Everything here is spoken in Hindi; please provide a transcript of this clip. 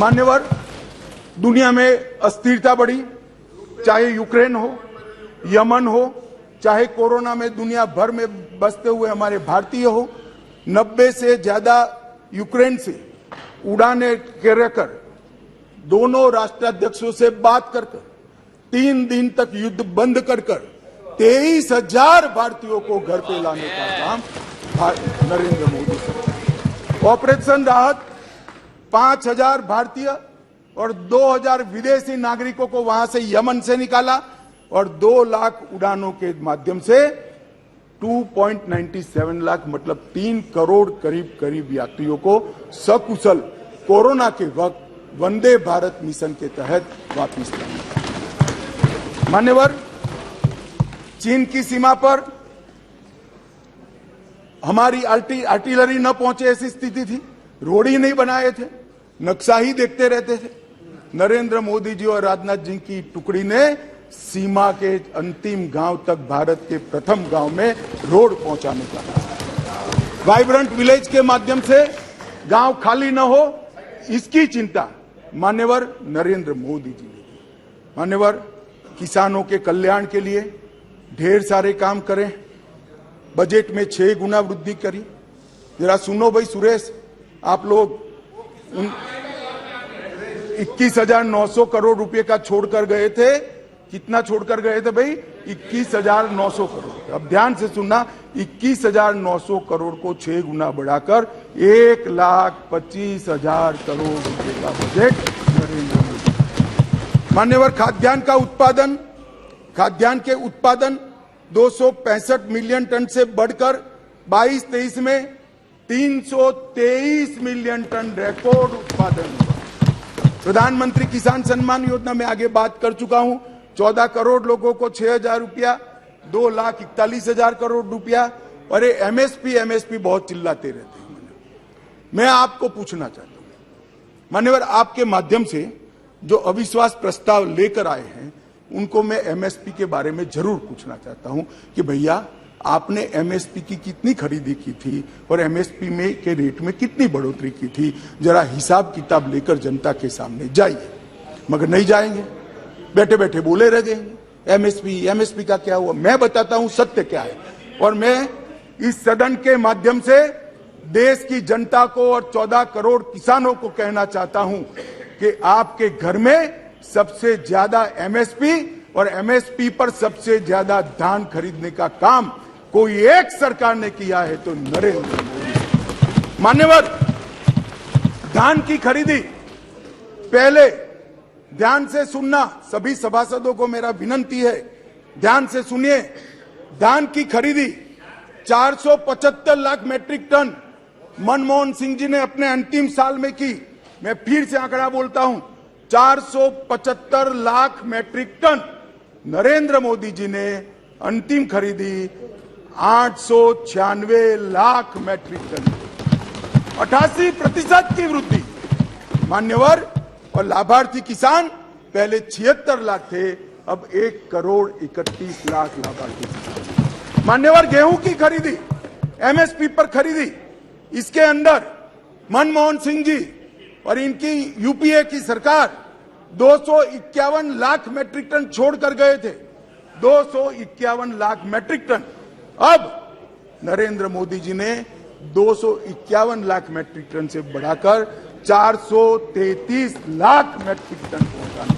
मान्यवर, दुनिया में अस्थिरता बढ़ी, चाहे यूक्रेन हो, यमन हो, चाहे कोरोना में दुनिया भर में बसते हुए हमारे भारतीय हो, 90 से ज्यादा यूक्रेन से उड़ानें कर दोनों राष्ट्राध्यक्षों से बात कर 3 दिन तक युद्ध बंद कर 23,000 भारतीयों को घर पे लाने का काम नरेंद्र मोदी सरकार। ऑपरेशन राहत 5,000 भारतीय और 2,000 विदेशी नागरिकों को वहां से यमन से निकाला और 2 लाख उड़ानों के माध्यम से 2.97 लाख मतलब 3 करोड़ करीब यात्रियों को सकुशल कोरोना के वक्त वंदे भारत मिशन के तहत वापस लाया। मान्यवर, चीन की सीमा पर हमारी आर्टिलरी न पहुंचे ऐसी स्थिति थी, रोड ही नहीं बनाए थे, नक्शा ही देखते रहते थे। नरेंद्र मोदी जी और राजनाथ जी की टुकड़ी ने सीमा के अंतिम गांव तक भारत के प्रथम गांव में रोड पहुंचाने का, वाइब्रेंट विलेज के माध्यम से गांव खाली न हो इसकी चिंता मान्यवर नरेंद्र मोदी जी ने की। मान्यवर, किसानों के कल्याण के लिए ढेर सारे काम करें, बजट में 6 गुना वृद्धि करी। जरा सुनो भाई सुरेश, आप लोग 21,900 करोड़ रुपए का छोड़कर गए थे। कितना छोड़कर गए थे भाई? 21,900 करोड़। अब ध्यान से सुनना, 21,900 करोड़ को 6 गुना बढ़ाकर 1,25,000 करोड़ रुपए का बजट नरेंद्र मोदी। मान्यवर, खाद्यान्न के उत्पादन 265 मिलियन टन से बढ़कर 22-23 में 323 मिलियन टन रिकॉर्ड उत्पादन। प्रधानमंत्री किसान सम्मान योजना में आगे बात कर चुका हूं। 14 करोड़ लोगों को 6,000 रुपया, 2,41,000 करोड़ रुपया। और एमएसपी बहुत चिल्लाते रहते हैं। मैं आपको पूछना चाहता हूं मान्यवर, आपके माध्यम से जो अविश्वास प्रस्ताव लेकर आए हैं उनको मैं एमएसपी के बारे में जरूर पूछना चाहता हूं कि भैया आपने एमएसपी की कितनी खरीदी की थी और एमएसपी में के रेट में कितनी बढ़ोतरी की थी। जरा हिसाब किताब लेकर जनता के सामने जाइए। मगर नहीं जाएंगे, बैठे बैठे बोले रह जाएंगे। एमएसपी का क्या हुआ? मैं बताता हूं सत्य क्या है। और मैं इस सदन के माध्यम से देश की जनता को और 14 करोड़ किसानों को कहना चाहता हूं कि आपके घर में सबसे ज्यादा एमएसपी और एमएसपी पर सबसे ज्यादा धान खरीदने का काम कोई एक सरकार ने किया है तो नरेंद्र मोदी। मान्यवर, धान की खरीदी पहले ध्यान से सुनना, सभी सभासदों को मेरा विनती है, ध्यान से सुनिए। धान की खरीदी 475 लाख मैट्रिक टन मनमोहन सिंह जी ने अपने अंतिम साल में की। मैं फिर से आंकड़ा बोलता हूं, 475 लाख मैट्रिक टन। नरेंद्र मोदी जी ने अंतिम खरीदी 896 लाख मैट्रिक टन, 88% की वृद्धि। मान्यवर, और लाभार्थी किसान पहले 76 लाख थे, अब 1,31,00,000 लाभार्थी किसान। मान्यवर, गेहूं की खरीदी एमएसपी पर खरीदी, इसके अंदर मनमोहन सिंह जी और इनकी यूपीए की सरकार 251 लाख मैट्रिक टन छोड़कर गए थे, 251 लाख मैट्रिक टन। अब नरेंद्र मोदी जी ने 251 लाख मैट्रिक टन से बढ़ाकर 433 लाख मैट्रिक टन पहुंचाने